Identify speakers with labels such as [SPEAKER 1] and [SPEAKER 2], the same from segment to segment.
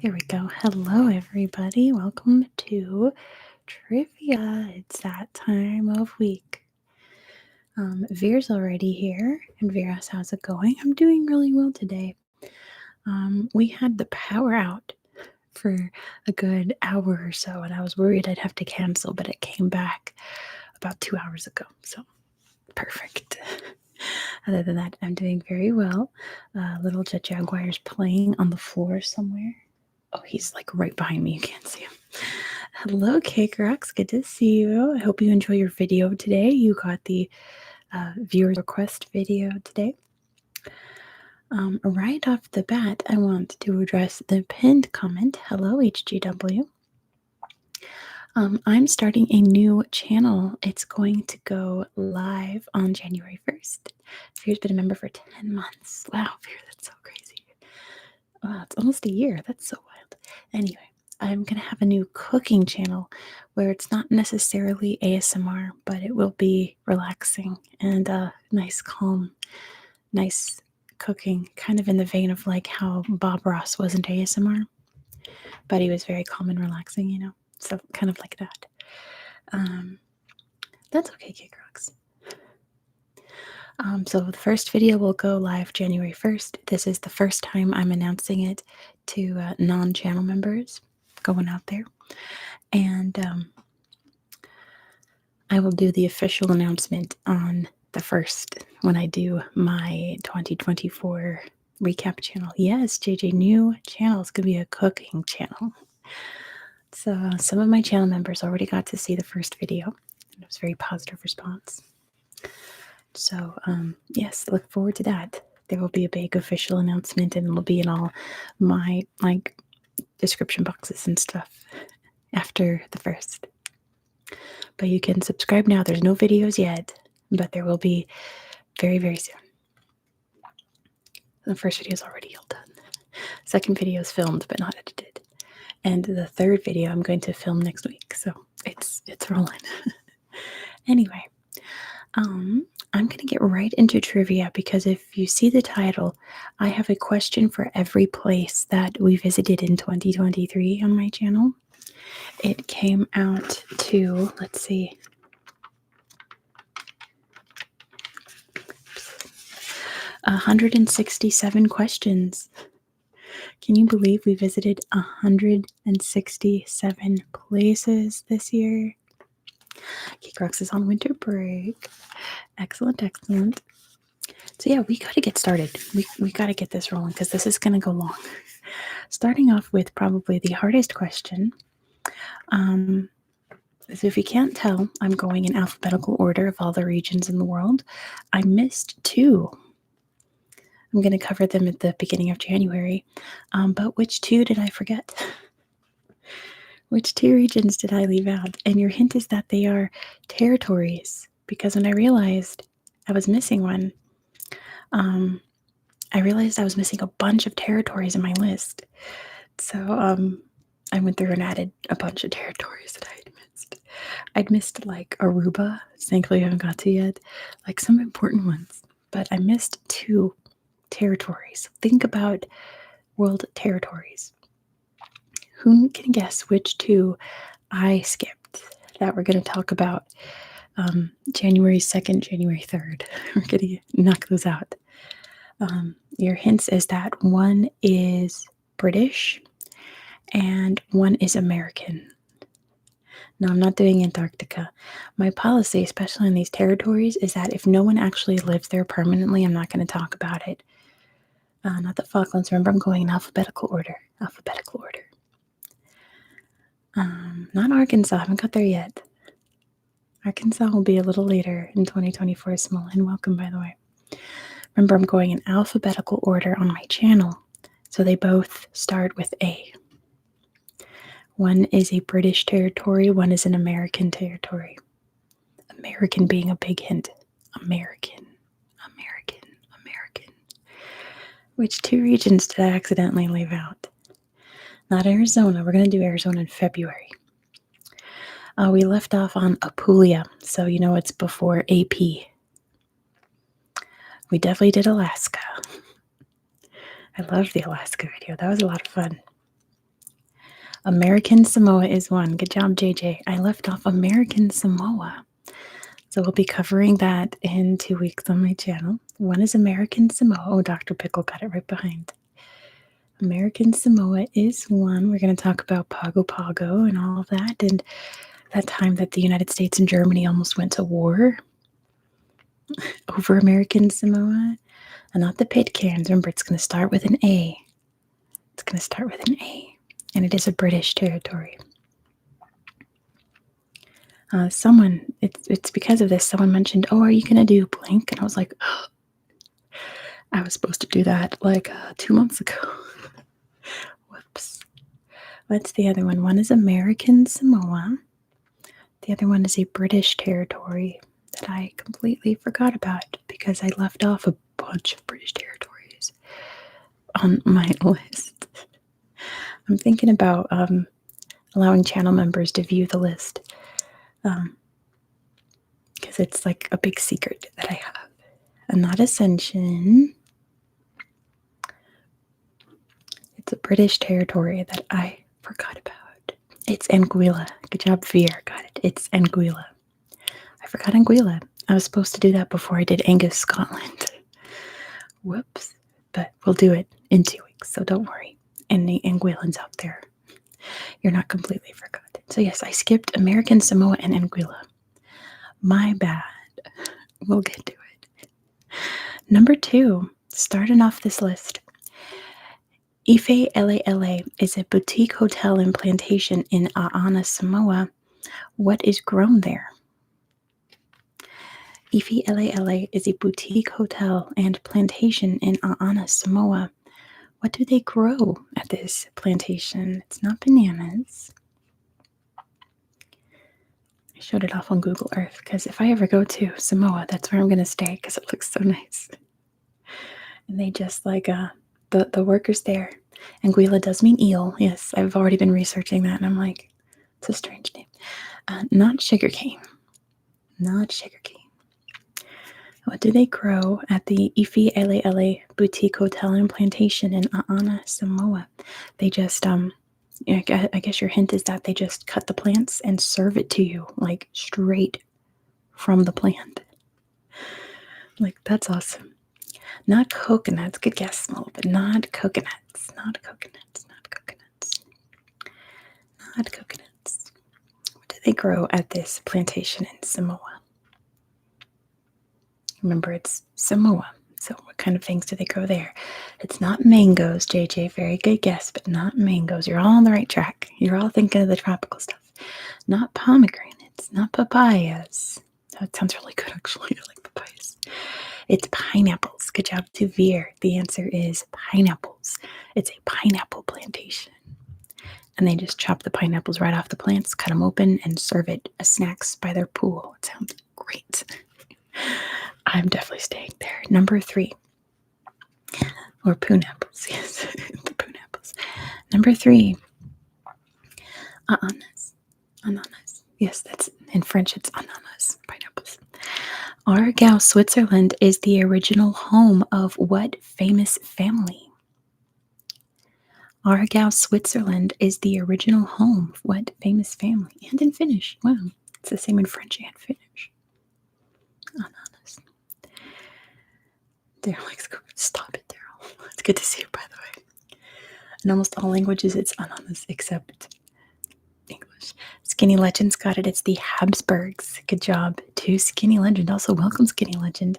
[SPEAKER 1] There we go. Hello, everybody. Welcome to Trivia. It's that time of week. Veer's already here. And Veer's, how's it going? I'm doing really well today. We had the power out for a good hour or so, and I was worried I'd have to cancel, but it came back about 2 hours ago. So perfect. Other than that, I'm doing very well. Little Jet Jaguar's playing on the floor somewhere. Oh, he's like right behind me. You can't see him. Hello, Cake Rocks. Good to see you. I hope you enjoy your video today. You got the viewer request video today. Right off the bat, I want to address the pinned comment. Hello, HGW. I'm starting a new channel. It's going to go live on January 1st. Veer's been a member for 10 months. Wow, Veer, that's so crazy. Wow, it's almost a year. That's so wild. Anyway, I'm going to have a new cooking channel where it's not necessarily ASMR, but it will be relaxing and nice, calm, nice cooking, kind of in the vein of like how Bob Ross wasn't ASMR, but he was very calm and relaxing, you know? So kind of like that. That's okay, Cake Rocks. So the first video will go live January 1st. This is the first time I'm announcing it to non-channel members going out there. And I will do the official announcement on the 1st when I do my 2024 recap channel. Yes, JJ, new channel. It's going to be a cooking channel. So some of my channel members already got to see the first video. And it was a very positive response. So, yes, look forward to that. There will be a big official announcement, and it'll be in all my description boxes and stuff after the first. But you can subscribe now. There's no videos yet, but there will be very, very soon. The first video is already all done. Second video is filmed but not edited, and the third video I'm going to film next week. So it's rolling. Anyway. I'm going to get right into trivia because if you see the title, I have a question for every place that we visited in 2023 on my channel. It came out to, let's see, 167 questions. Can you believe we visited 167 places this year? Cake Rocks is on winter break. Excellent, excellent. So yeah, we got to get started. We got to get this rolling because this is going to go long. Starting off with probably the hardest question. So if you can't tell, I'm going in alphabetical order of all the regions in the world. I missed two. I'm going to cover them at the beginning of January. But which two did I forget? Which two regions did I leave out? And your hint is that they are territories. Because when I realized I was missing one, I realized I was missing a bunch of territories in my list. So I went through and added a bunch of territories that I had missed. I'd missed like Aruba, thankfully I haven't got to yet, like some important ones. But I missed two territories. Think about world territories. Who can guess which two I skipped that we're going to talk about January 2nd, January 3rd? We're going to knock those out. Your hints is that one is British and one is American. No, I'm not doing Antarctica. My policy, especially in these territories, is that if no one actually lives there permanently, I'm not going to talk about it. Not the Falklands. Remember, I'm going in alphabetical order. Alphabetical order. Not Arkansas. I haven't got there yet. Arkansas will be a little later in 2024. Small and welcome, by the way. Remember, I'm going in alphabetical order on my channel, so they both start with A. One is a British territory, one is an American territory. American being a big hint. American, American, American. Which two regions did I accidentally leave out? Not Arizona. We're going to do Arizona in February. We left off on Apulia, so you know it's before AP. We definitely did Alaska. I loved the Alaska video. That was a lot of fun. American Samoa is one. Good job, JJ. I left off American Samoa. So we'll be covering that in 2 weeks on my channel. One is American Samoa. Oh, Dr. Pickle got it right behind. American Samoa is one. We're going to talk about Pago Pago and all of that, and that time that the United States and Germany almost went to war over American Samoa. And not the Pitcairns. Remember, it's going to start with an A. It's going to start with an A. And it is a British territory. It's because of this, someone mentioned, oh, are you going to do blank? And I was like, oh, I was supposed to do that like 2 months ago. Whoops. What's the other one? One is American Samoa. The other one is a British territory that I completely forgot about because I left off a bunch of British territories on my list. I'm thinking about allowing channel members to view the list because it's like a big secret that I have. And not Ascension. It's a British territory that I forgot about. It's Anguilla. Good job, Veer. Got it. It's Anguilla. I forgot Anguilla. I was supposed to do that before I did Angus, Scotland. Whoops. But we'll do it in 2 weeks, so don't worry. And the Anguillans out there, you're not completely forgotten. So yes, I skipped American Samoa and Anguilla. My bad. We'll get to it. Number 2, starting off this list. Ife Lala is a boutique hotel and plantation in Aana, Samoa. What is grown there? Ife Lala is a boutique hotel and plantation in Aana, Samoa. What do they grow at this plantation? It's not bananas. I showed it off on Google Earth because if I ever go to Samoa, that's where I'm going to stay because it looks so nice. And they just like the workers there. Anguilla does mean eel. Yes, I've already been researching that, and I'm like, it's a strange name. Not sugarcane. Not sugarcane. What do they grow at the Ife Lala Boutique Hotel and Plantation in Aana, Samoa? They just, I guess your hint is that they just cut the plants and serve it to you, like straight from the plant. Like, that's awesome. Not coconuts. Good guess, Small, but not coconuts. Not coconuts. Not coconuts. Not coconuts. What do they grow at this plantation in Samoa? Remember, it's Samoa. So what kind of things do they grow there? It's not mangoes, JJ. Very good guess, but not mangoes. You're all on the right track. You're all thinking of the tropical stuff. Not pomegranates. Not papayas. Oh, it sounds really good, actually. I like papayas. It's pineapples. Good job to Veer. The answer is pineapples. It's a pineapple plantation. And they just chop the pineapples right off the plants, cut them open, and serve it as snacks by their pool. It sounds great. I'm definitely staying there. Number 3. Or poonapples. Yes, the poonapples. Number 3. Ananas. Ananas. Yes, that's in French. It's ananas. Pineapples. Aargau, Switzerland is the original home of what famous family? Aargau, Switzerland is the original home of what famous family? And in Finnish. Wow. It's the same in French and Finnish. Ananas. Daryl likes to stop it, Daryl. It's good to see you, by the way. In almost all languages, it's ananas except English. Skinny Legends got it. It's the Habsburgs. Good job to Skinny Legend. Also, welcome, Skinny Legend.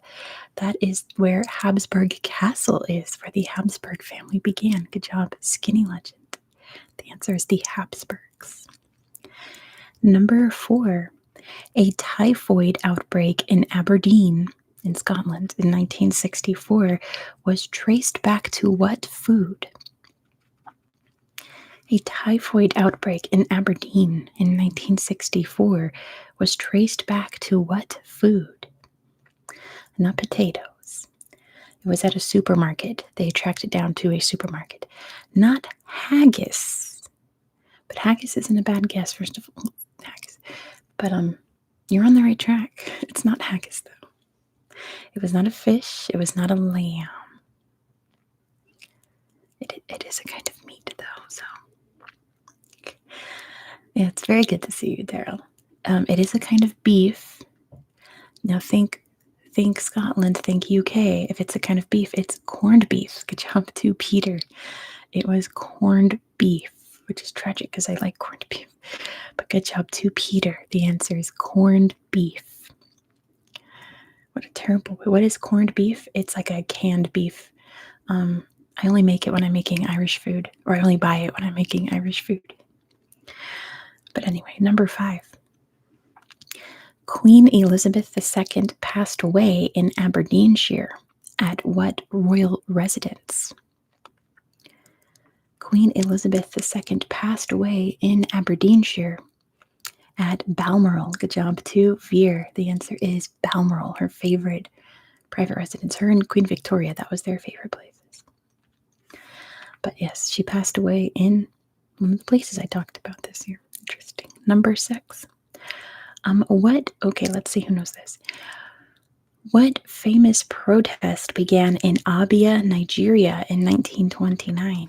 [SPEAKER 1] That is where Habsburg Castle is, where the Habsburg family began. Good job, Skinny Legend. The answer is the Habsburgs. Number 4. A typhoid outbreak in Aberdeen, in Scotland, in 1964 was traced back to what food? A typhoid outbreak in Aberdeen in 1964 was traced back to what food? Not potatoes. It was at a supermarket. They tracked it down to a supermarket. Not haggis. But haggis isn't a bad guess, first of all. Haggis. But you're on the right track. It's not haggis, though. It was not a fish. It was not a lamb. It is a kind of meat, though, so Yeah, it's very good to see you, Daryl. It is a kind of beef. Now think Scotland, think UK. If it's a kind of beef, it's corned beef. Good job to Peter. It was corned beef, which is tragic because I like corned beef. But good job to Peter. The answer is corned beef. What a terrible. What is corned beef? It's like a canned beef. I only make it when I'm making Irish food, or I only buy it when I'm making Irish food. But anyway, number 5. Queen Elizabeth II passed away in Aberdeenshire. At what royal residence? Queen Elizabeth II passed away in Aberdeenshire at Balmoral. Good job to Veer. The answer is Balmoral, her favorite private residence. Her and Queen Victoria, that was their favorite places. But yes, she passed away in one of the places I talked about this year. Interesting. Number 6. Okay, let's see who knows this. What famous protest began in Abia, Nigeria in 1929?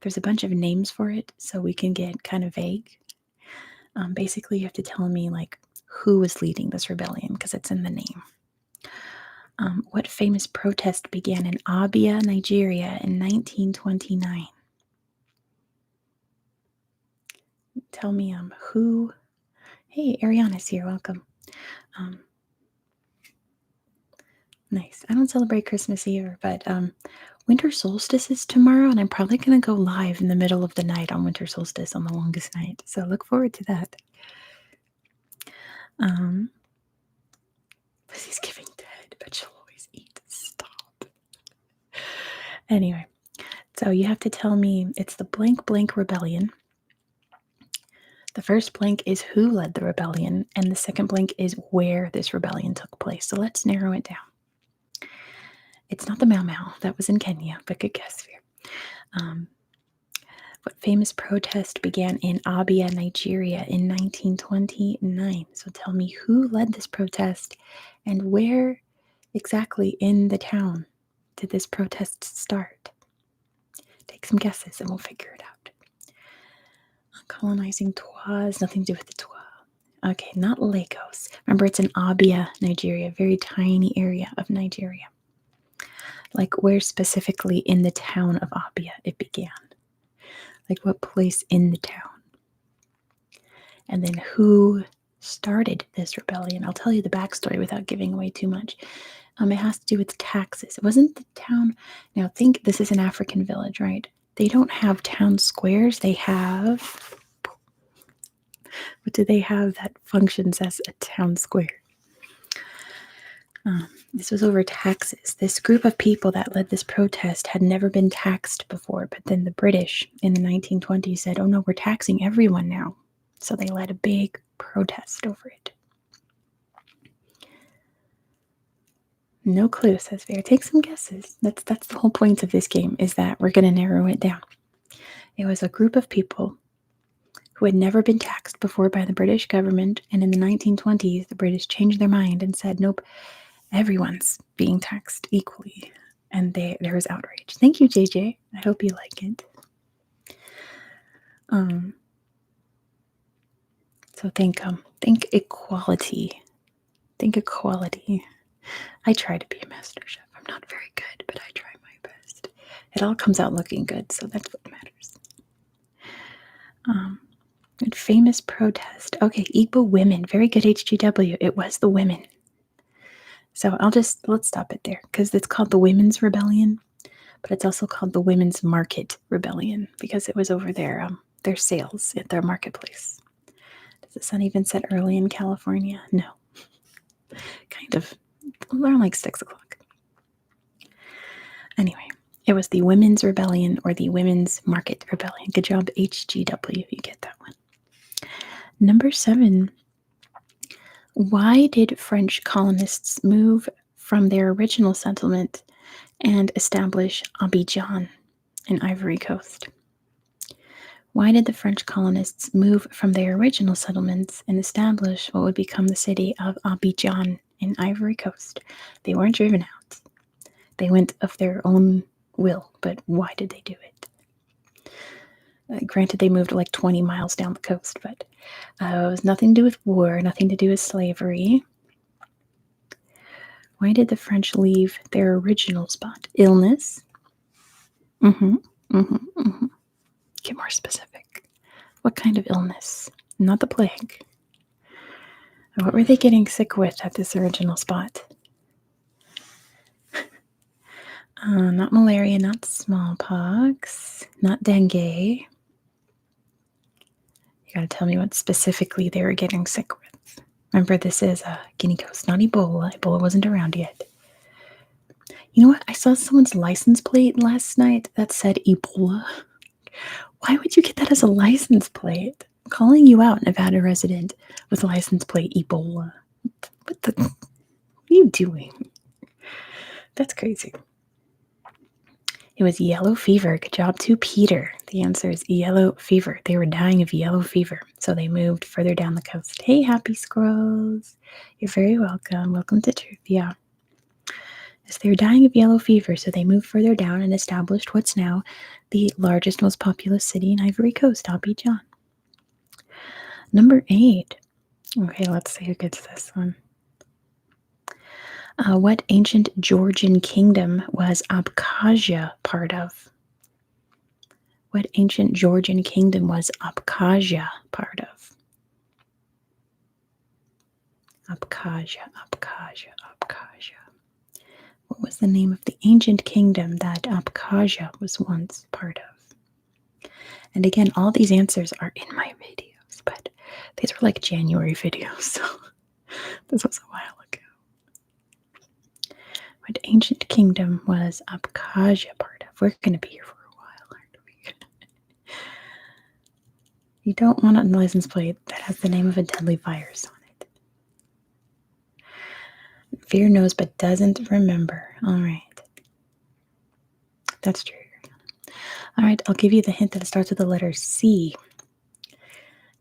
[SPEAKER 1] There's a bunch of names for it, so we can get kind of vague. Basically, you have to tell me like who was leading this rebellion because it's in the name. What famous protest began in Abia, Nigeria in 1929? Tell me who. Hey, Ariana's here. Welcome. Nice. I don't celebrate Christmas either, but winter solstice is tomorrow, and I'm probably going to go live in the middle of the night on winter solstice on the longest night. So look forward to that. Pussy's giving dead, but she'll always eat. Stop. Anyway, so you have to tell me it's the blank blank rebellion. The first blank is who led the rebellion, and the second blank is where this rebellion took place. So let's narrow it down. It's not the Mau Mau. That was in Kenya, but good guess here. What famous protest began in Abia, Nigeria in 1929? So tell me who led this protest and where exactly in the town did this protest start? Take some guesses and we'll figure it out. Colonizing Twa has nothing to do with the Twa. Okay, not Lagos. Remember, it's in Abia, Nigeria, a very tiny area of Nigeria. Like where specifically in the town of Abia it began. Like what place in the town. And then who started this rebellion? I'll tell you the backstory without giving away too much. It has to do with taxes. It wasn't the town. Now think this is an African village, right? They don't have town squares. They have, what do they have that functions as a town square? This was over taxes. This group of people that led this protest had never been taxed before, but then the British in the 1920s said, oh no, we're taxing everyone now. So they led a big protest over it. No clue, says Fair. Take some guesses. That's the whole point of this game, is that we're going to narrow it down. It was a group of people who had never been taxed before by the British government, and in the 1920s, the British changed their mind and said, nope, everyone's being taxed equally. And there was outrage. Thank you, JJ. I hope you like it. So think equality. Think equality. I try to be a master chef. I'm not very good, but I try my best. It all comes out looking good, so that's what matters. Famous protest. Okay, Igbo women. Very good, HGW. It was the women. So let's stop it there, because it's called the Women's Rebellion, but it's also called the Women's Market Rebellion, because it was over their sales at their marketplace. Does the sun even set early in California? No. Kind of. Around like 6 o'clock. Anyway, it was the Women's Rebellion or the Women's Market Rebellion. Good job, HGW, if you get that one. Number 7. Why did French colonists move from their original settlement and establish Abidjan in Ivory Coast? Why did the French colonists move from their original settlements and establish what would become the city of Abidjan in Ivory Coast? They weren't driven out. They went of their own will, but why did they do it? Granted, they moved like 20 miles down the coast, but it was nothing to do with war, nothing to do with slavery. Why did the French leave their original spot? Illness. Mm-hmm. Mm-hmm. Mm-hmm. Get more specific. What kind of illness? Not the plague. What were they getting sick with at this original spot? Not malaria, not smallpox, not dengue. You gotta tell me what specifically they were getting sick with. Remember, this is Guinea Coast, not Ebola. Ebola wasn't around yet. You know what? I saw someone's license plate last night that said Ebola. Why would you get that as a license plate? I'm calling you out, Nevada resident with license plate Ebola. What are you doing? That's crazy. It was yellow fever. Good job to Peter. The answer is yellow fever. They were dying of yellow fever, so they moved further down the coast. Hey, happy squirrels. You're very welcome. Welcome to Trivia. Yes, they were dying of yellow fever, so they moved further down and established what's now the largest, most populous city in Ivory Coast, Abidjan. Number 8. Okay, let's see who gets this one. What ancient Georgian kingdom was Abkhazia part of? What ancient Georgian kingdom was Abkhazia part of? Abkhazia, Abkhazia, Abkhazia. What was the name of the ancient kingdom that Abkhazia was once part of? And again, all these answers are in my videos, but these were like January videos, so this was a while ago. What ancient kingdom was Abkhazia part of? We're going to be here for a while, aren't we? You don't want a license plate that has the name of a deadly virus on it. Fear knows but doesn't remember. All right. That's true. All right, I'll give you the hint that it starts with the letter C.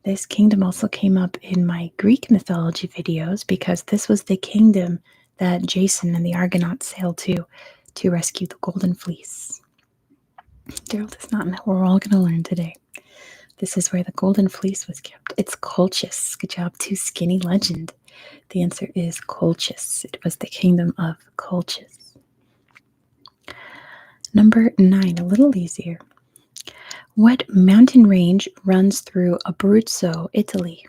[SPEAKER 1] This kingdom also came up in my Greek mythology videos because this was the kingdom that Jason and the Argonauts sailed to rescue the Golden Fleece. Daryl does not know what we're all going to learn today. This is where the Golden Fleece was kept. It's Colchis. Good job to Skinny Legend. The answer is Colchis. It was the kingdom of Colchis. Number 9, a little easier. What mountain range runs through Abruzzo, Italy?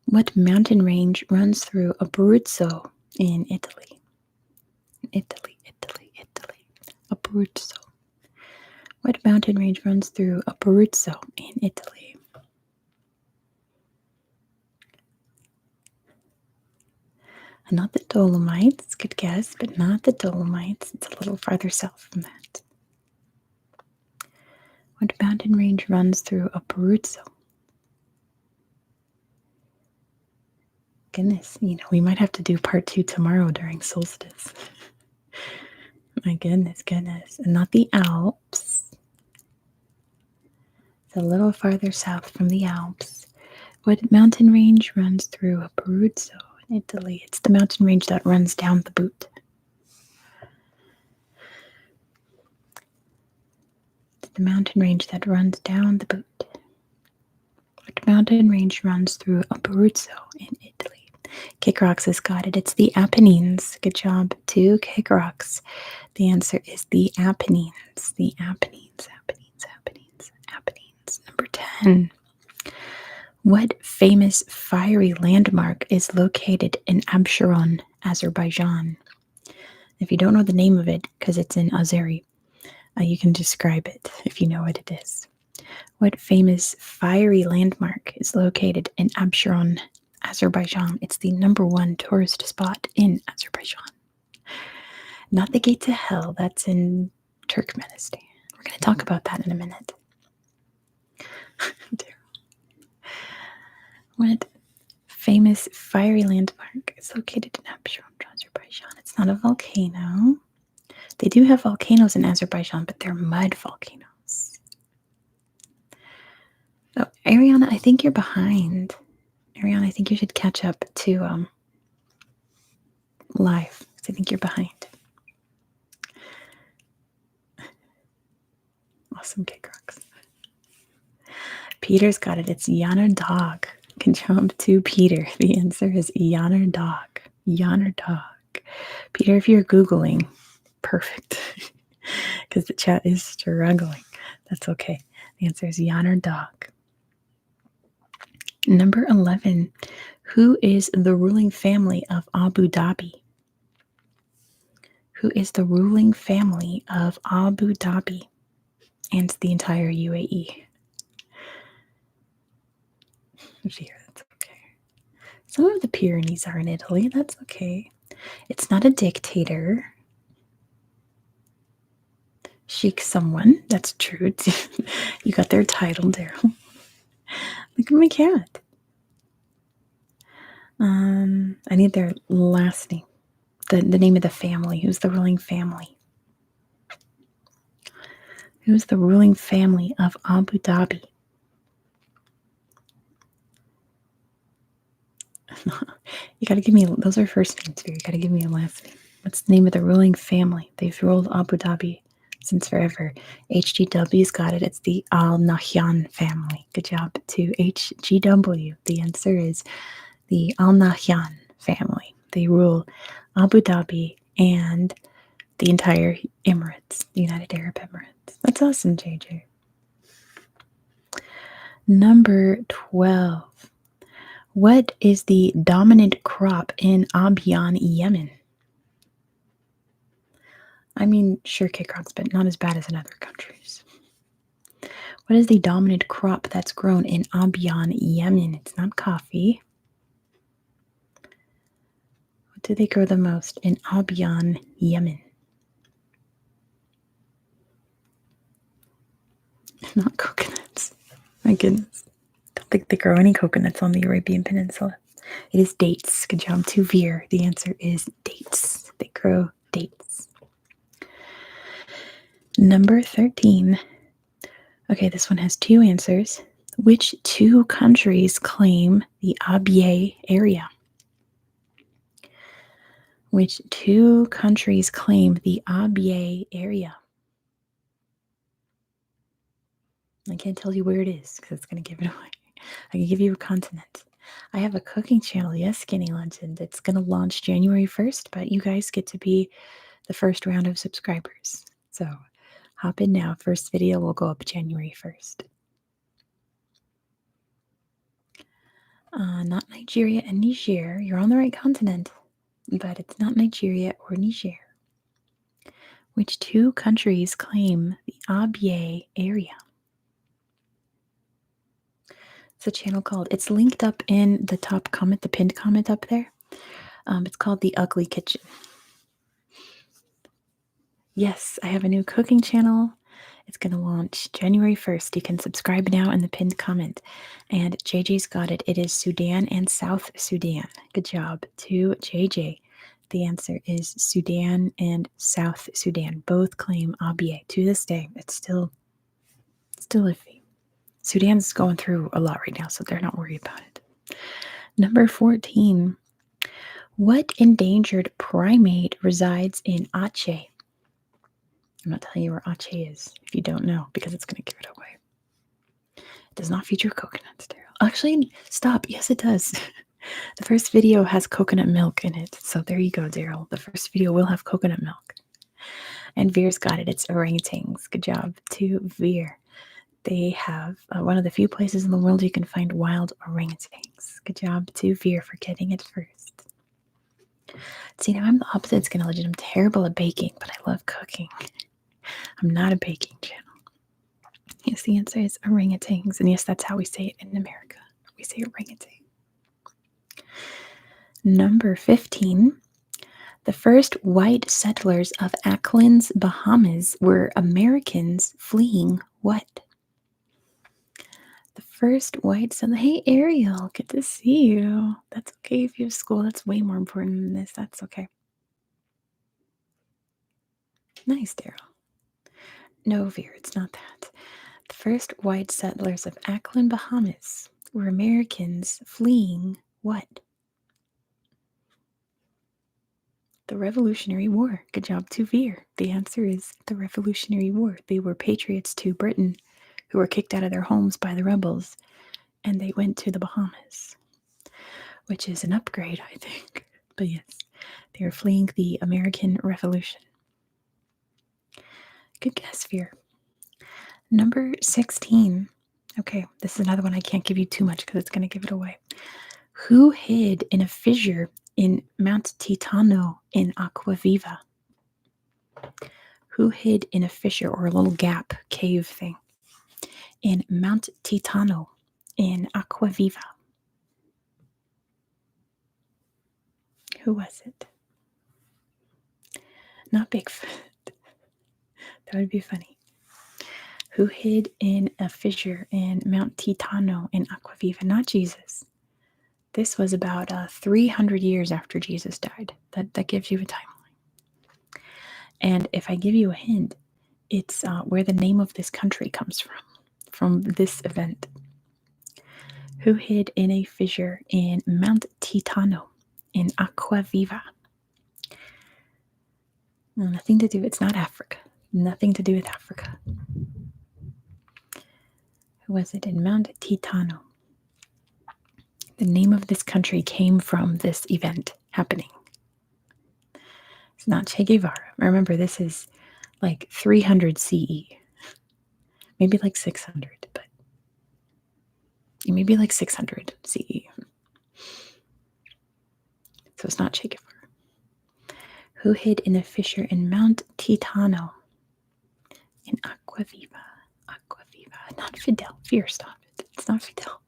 [SPEAKER 1] What mountain range runs through Abruzzo in Italy? Italy, Italy, Italy. Abruzzo. What mountain range runs through Abruzzo in Italy? Not the Dolomites. Good guess, but not the Dolomites. It's a little farther south from that. What mountain range runs through Abruzzo? Goodness, we might have to do part 2 tomorrow during solstice. My goodness. And not the Alps. It's a little farther south from the Alps. What mountain range runs through Abruzzo in Italy? It's the mountain range that runs down the boot. It's the mountain range that runs down the boot. What mountain range runs through Abruzzo in Italy? Kick Rocks has got it. It's the Apennines. Good job to Kick Rocks. The answer is the Apennines. The Apennines, Apennines, Apennines, Apennines. Number 10. What famous fiery landmark is located in Absheron, Azerbaijan? If you don't know the name of it, because it's in Azeri, you can describe it if you know what it is. What famous fiery landmark is located in Absheron, Azerbaijan? It's the number 1 tourist spot in Azerbaijan. Not the Gate to Hell, that's in Turkmenistan. We're going to talk about that in a minute. What famous fiery landmark is located in Absheron, Azerbaijan? It's not a volcano. They do have volcanoes in Azerbaijan, but they're mud volcanoes. Oh, Ariana, I think you're behind. Ariana, I think you should catch up to live. I think you're behind. Awesome, K Crocs. Peter's got it. It's Yanner Dog. Can jump to Peter. The answer is Yanner Dog. Yanner Dog. Peter, if you're Googling, perfect. Because the chat is struggling. That's okay. The answer is Yanner Dog. Number 11. Who is the ruling family of Abu Dhabi? Who is the ruling family of Abu Dhabi and the entire UAE? Here, that's okay. Some of the Pyrenees are in Italy. That's okay. It's not a dictator. Sheik someone. That's true. You got their title, Daryl. Look at my cat. I need their last name. The name of the family. Who's the ruling family? Who's the ruling family of Abu Dhabi? You gotta give me, those are first names here. You gotta give me a last name. What's the name of the ruling family? They've ruled Abu Dhabi since forever. HGW's got it. It's the Al Nahyan family. Good job to HGW. The answer is the Al Nahyan family. They rule Abu Dhabi and the entire Emirates, the United Arab Emirates. That's awesome, JJ. Number 12. What is the dominant crop in Abyan, Yemen? I mean, sure, K-Crocs, but not as bad as in other countries. What is the dominant crop that's grown in Abyan, Yemen? It's not coffee. What do they grow the most in Abyan, Yemen? Not coconuts. My goodness. Don't think they grow any coconuts on the Arabian Peninsula. It is dates. Good job to Veer. The answer is dates. They grow dates. Number 13. Okay, this one has two answers. Which two countries claim the Abyei area? Which two countries claim the Abyei area? I can't tell you where it is because it's going to give it away. I can give you a continent. I have a cooking channel, yes, Skinny Legend. It's going to launch January 1st, but you guys get to be the first round of subscribers. So hop in now. First video will go up January 1st. Not Nigeria and Niger. You're on the right continent, but it's not Nigeria or Niger. Which two countries claim the Abyei area? It's a channel called, it's linked up in the top comment, the pinned comment up there. It's called The Ugly Kitchen. Yes, I have a new cooking channel. It's going to launch January 1st. You can subscribe now in the pinned comment. And JJ's got it. It is Sudan and South Sudan. Good job to JJ. The answer is Sudan and South Sudan. Both claim Abyei. To this day, it's still iffy. Sudan's going through a lot right now, so they're not worried about it. Number 14. What endangered primate resides in Aceh? I'm not telling you where Aceh is if you don't know, because it's going to give it away. It does not feature coconuts, Daryl. Actually, stop. Yes, it does. The first video has coconut milk in it. So there you go, Daryl. The first video will have coconut milk. And Veer's got it. It's orangutans. Good job to Veer. They have one of the few places in the world you can find wild orangutans. Good job to Veer for getting it first. See, now I'm the opposite Skinny Legend. I'm terrible at baking, but I love cooking. I'm not a baking channel. Yes, the answer is orangutans. And yes, that's how we say it in America. We say orangutan. Number 15. The first white settlers of Acklins, Bahamas were Americans fleeing what? The first white settlers. Hey, Ariel, good to see you. That's okay if you have school. That's way more important than this. That's okay. Nice, Daryl. No, Veer, it's not that. The first white settlers of Acklin, Bahamas were Americans fleeing what? The Revolutionary War. Good job, Tuvir. The answer is the Revolutionary War. They were patriots to Britain who were kicked out of their homes by the rebels, and they went to the Bahamas, which is an upgrade, I think. But yes, they were fleeing the American Revolution. Good guess, Fear. Number 16. Okay, this is another one I can't give you too much because it's going to give it away. Who hid in a fissure in Mount Titano in Aquaviva? Who hid in a fissure or a little gap, cave thing, in Mount Titano in Aquaviva? Who was it? Not Bigfoot. That would be funny. Who hid in a fissure in Mount Titano in Aquaviva? Not Jesus. This was about 300 years after Jesus died. That gives you a timeline. And if I give you a hint, it's where the name of this country comes from this event. Who hid in a fissure in Mount Titano in Aquaviva? Nothing to do, it's not Africa. Nothing to do with Africa. Who was it in Mount Titano? The name of this country came from this event happening. It's not Che Guevara. Remember, this is like 300 CE. Maybe like 600, but maybe like 600 CE. So it's not Che Guevara. Who hid in a fissure in Mount Titano in Aquaviva? Aquaviva. Not Fidel. Fear, stop it. It's not Fidel.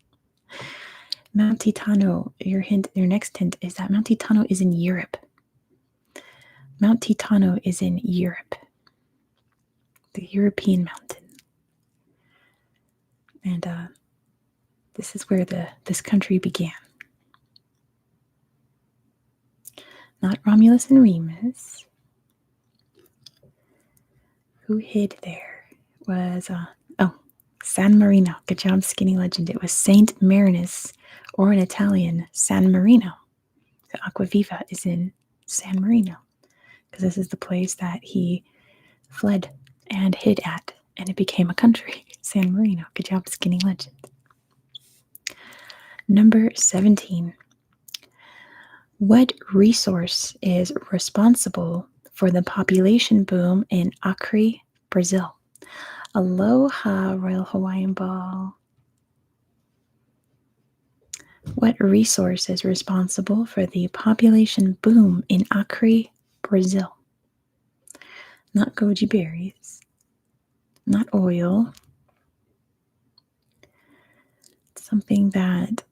[SPEAKER 1] Mount Titano, your next hint is that Mount Titano is in Europe. Mount Titano is in Europe. The European mountain. And this is where this country began. Not Romulus and Remus. Who hid there was, San Marino. Good job, Skinny Legend. It was Saint Marinus, or in Italian, San Marino. So Aquaviva is in San Marino, because this is the place that he fled and hid at, and it became a country, San Marino. Good job, Skinny Legend. Number 17. What resource is responsible for the population boom in Acre, Brazil? Aloha, Royal Hawaiian Ball. What resource is responsible for the population boom in Acre, Brazil? Not goji berries. Not oil. Something that,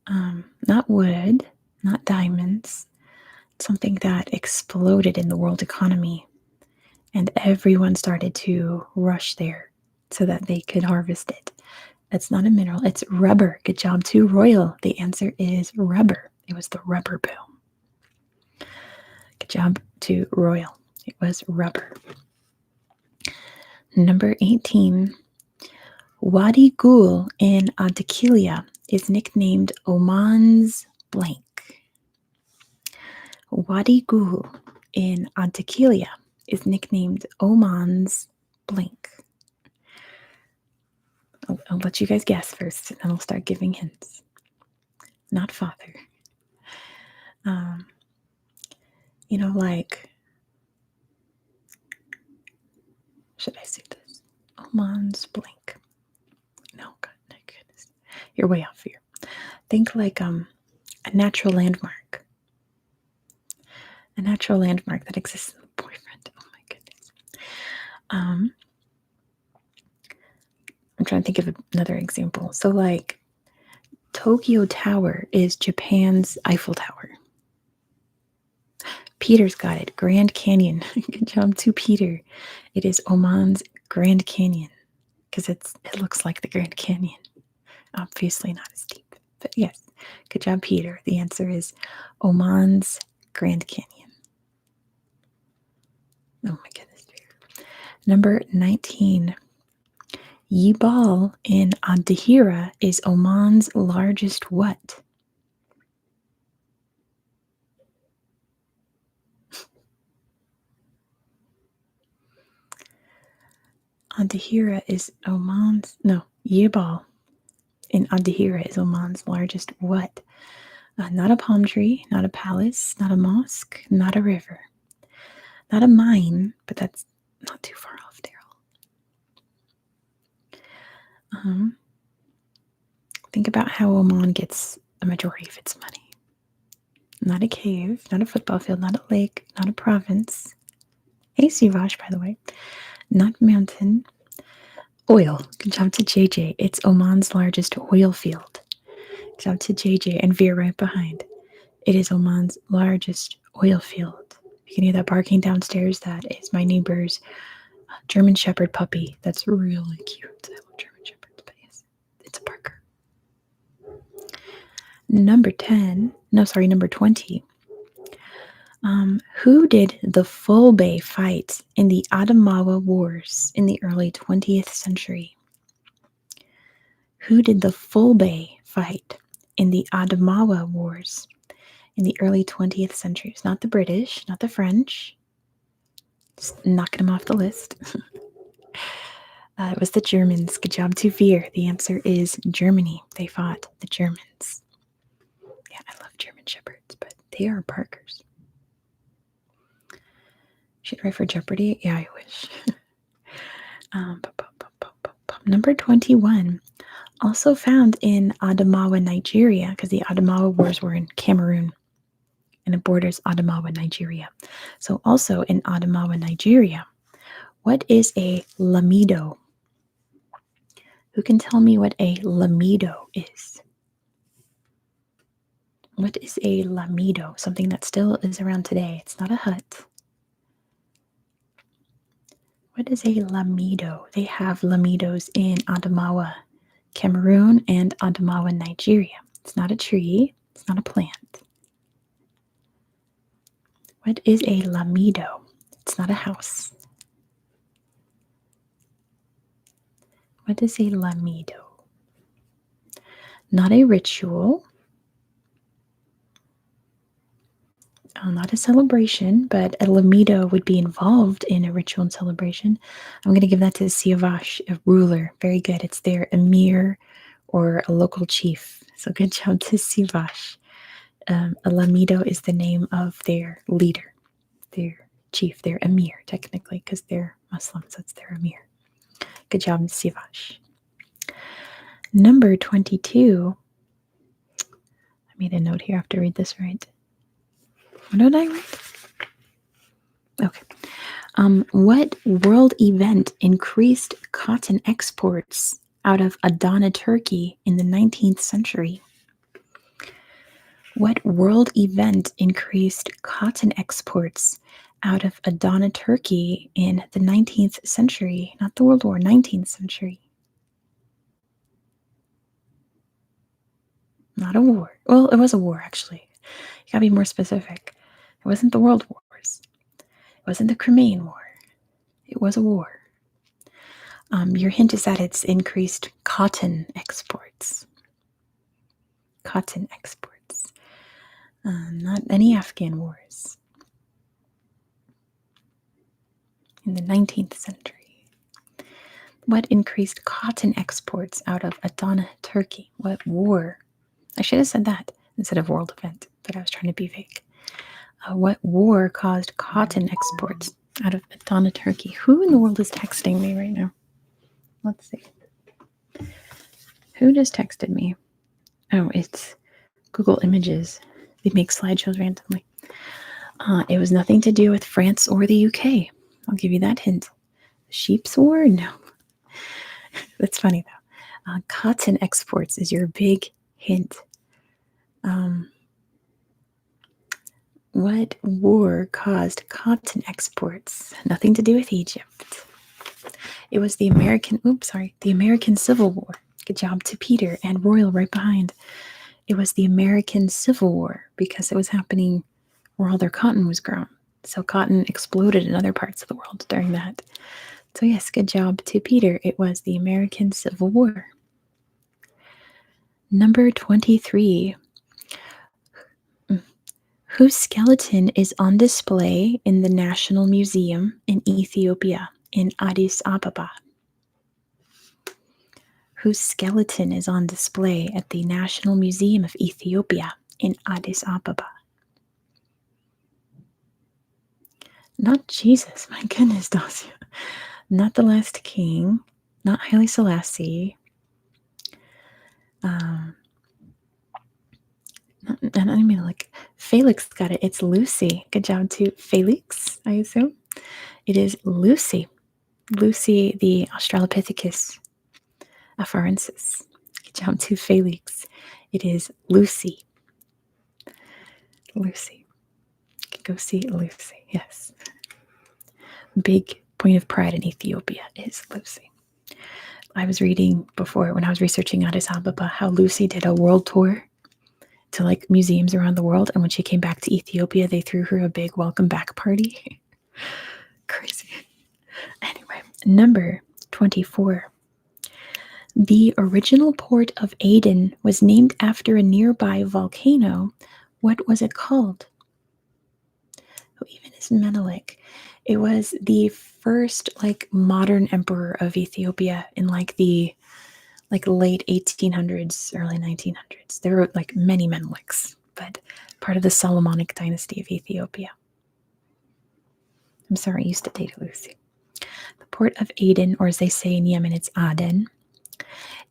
[SPEAKER 1] not wood, not diamonds. Something that exploded in the world economy, and everyone started to rush there so that they could harvest it. It's not a mineral, it's rubber. Good job to Royal. The answer is rubber. It was the rubber boom. Good job to Royal. It was rubber. Number 18. Wadi Gul in Antakya is nicknamed Oman's blank. Wadi Gul in Antakya is nicknamed Oman's blank. I'll let you guys guess first, and then I'll start giving hints. Not father. Like, should I say this? Oman's blank. No, God, my goodness. You're way off here. Think like a natural landmark. A natural landmark that exists in the boyfriend. Oh my goodness. I'm trying to think of another example. So like Tokyo Tower is Japan's Eiffel Tower. Peter's got it. Grand Canyon. Good job to Peter. It is Oman's Grand Canyon because it looks like the Grand Canyon. Obviously not as deep, but yes. Good job, Peter. The answer is Oman's Grand Canyon. Oh my goodness. Number 19. Yibal in Adhira is Oman's largest what? Adihira is Oman's. No, Yibal in Adihira is Oman's largest what? Not a palm tree, not a palace, not a mosque, not a river, not a mine, but that's not too far off, Daryl. Think about how Oman gets a majority of its money. Not a cave, not a football field, not a lake, not a province. Hey, Sivash, by the way. Not mountain. Oil. Good job to JJ. It's Oman's largest oil field. Good job to JJ and Veer right behind. It is Oman's largest oil field. You can hear that barking downstairs. That is my neighbor's German Shepherd puppy. That's really cute. I love German Shepherds, but yes, it's a Parker. Number 20. Who did the Fulbe fight in the Adamawa Wars in the early 20th century? Who did the Fulbe fight in the Adamawa Wars in the early 20th century? It's not the British, not the French. Just knocking them off the list. It was the Germans. Good job to Veer. The answer is Germany. They fought the Germans. Yeah, I love German Shepherds, but they are Parkers. Should I write for Jeopardy? Yeah, I wish. Number 21. Also found in Adamawa, Nigeria, because the Adamawa Wars were in Cameroon, and it borders Adamawa, Nigeria. So also in Adamawa, Nigeria, what is a lamido? Who can tell me what a lamido is? What is a lamido? Something that still is around today. It's not a hut. What is a lamido? They have lamidos in Adamawa, Cameroon, and Adamawa, Nigeria. It's not a tree. It's not a plant. What is a lamido? It's not a house. What is a lamido? Not a ritual. Not a celebration, but a lamido would be involved in a ritual and celebration. I'm going to give that to Siavash, a ruler. Very good. It's their emir or a local chief. So good job to Siavash. A lamido is the name of their leader, their chief, their emir, technically, because they're Muslims. That's their emir. Good job, Siavash. Number 22. I made a note here. I have to read this right. What did I write? Okay. What world event increased cotton exports out of Adana, Turkey in the 19th century? What world event increased cotton exports out of Adana, Turkey in the 19th century? Not the World War, 19th century. Not a war. Well, it was a war, actually. You gotta be more specific. It wasn't the World Wars. It wasn't the Crimean War. It was a war. Your hint is that it's increased cotton exports. Cotton exports. Not any Afghan wars. In the 19th century. What increased cotton exports out of Adana, Turkey? What war? I should have said that instead of world event, but I was trying to be vague. What war caused cotton exports out of Adana, Turkey? Who in the world is texting me right now? Let's see. Who just texted me? Oh, it's Google Images. They make slideshows randomly. It was nothing to do with France or the UK. I'll give you that hint. Sheep's War? No. That's funny, though. Cotton exports is your big hint. What war caused cotton exports? Nothing to do with Egypt. It was the American Civil War. Good job to Peter and Royal right behind. It was the American Civil War because it was happening where all their cotton was grown. So cotton exploded in other parts of the world during that. So yes, good job to Peter. It was the American Civil War. Number 23. Whose skeleton is on display in the National Museum in Ethiopia, in Addis Ababa? whose skeleton is on display at the National Museum of Ethiopia in Addis Ababa? Not Jesus, my goodness, Dacia. Not the last king, not Haile Selassie. I don't mean like Felix got it. It's Lucy. Good job to Felix, I assume. It is Lucy. Lucy, the Australopithecus afarensis. Good job to Felix. It is Lucy. Lucy. Go see Lucy. Yes. Big point of pride in Ethiopia is Lucy. I was reading before when I was researching Addis Ababa how Lucy did a world tour to like museums around the world, and when she came back to Ethiopia, they threw her a big welcome back party. Crazy. Anyway, number 24. The original port of Aden was named after a nearby volcano. What was it called? Oh, even as Menelik. It was the first like modern emperor of Ethiopia in like the late 1800s, early 1900s. There were like many Meneliks, but part of the Solomonic dynasty of Ethiopia. I'm sorry, I used to date Lucy. The port of Aden, or as they say in Yemen, it's Aden.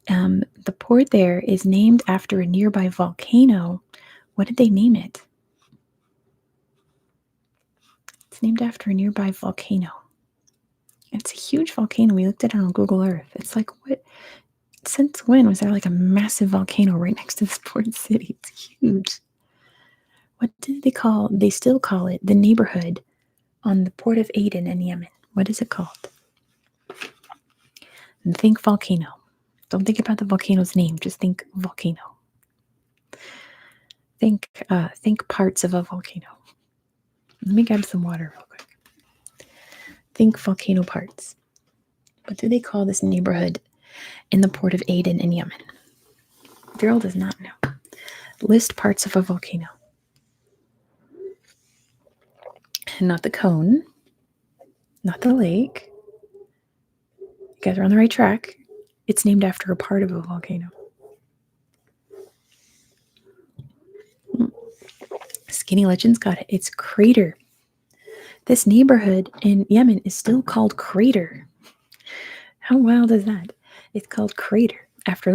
[SPEAKER 1] The port there is named after a nearby volcano. What did they name it? It's named after a nearby volcano. It's a huge volcano. We looked at it on Google Earth. It's like, what? Since when was there like a massive volcano right next to this port city? It's huge. What did they call? They still call it the neighborhood on the port of Aden in Yemen. What is it called? And think volcano. Don't think about the volcano's name. Just think volcano. Think parts of a volcano. Let me grab some water real quick. Think volcano parts. What do they call this neighborhood in the port of Aden in Yemen? Daryl does not know. List parts of a volcano. Not the cone. Not the lake. You guys are on the right track. It's named after a part of a volcano. Skinny Legends got it. It's Crater. This neighborhood in Yemen is still called Crater. How wild is that? It's called Crater after the